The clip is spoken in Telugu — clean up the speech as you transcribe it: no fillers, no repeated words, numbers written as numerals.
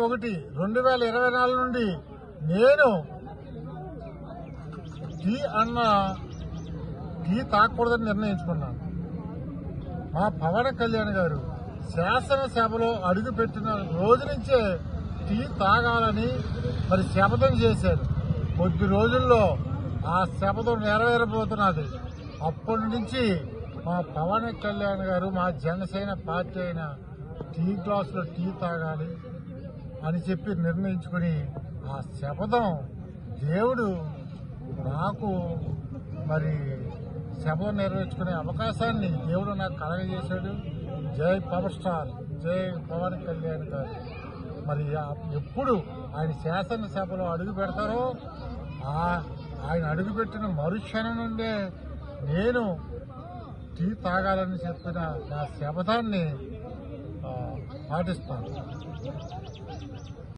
1/1/2024 నుండి నేను టీ తాగకూడదని నిర్ణయించుకున్నాను. మా పవన్ కళ్యాణ్ గారు శాసనసభలో అడుగుపెట్టిన రోజు నుంచే టీ తాగాలని మరి శపథం చేశారు. కొద్ది రోజుల్లో ఆ శపథం నెరవేరబోతున్నది. అప్పటి నుంచి మా పవన్ కళ్యాణ్ గారు మా జనసేన పార్టీ అయిన టీ గ్లాసులో టీ తాగాలి అని చెప్పి నిర్ణయించుకుని ఆ శపథం దేవుడు నాకు మరి శపథం నెరవేర్చుకునే అవకాశాన్ని దేవుడు నాకు కలగజేశాడు. జై పవర్ స్టార్, జై పవన్ కళ్యాణ్ గారు. మరి ఎప్పుడు ఆయన శాసనసభలో అడుగు పెడతారో ఆయన అడుగుపెట్టిన మరుక్షణం నుండే నేను టీ తాగాలని చెప్పిన నా శపథాన్ని పాటిస్తాను.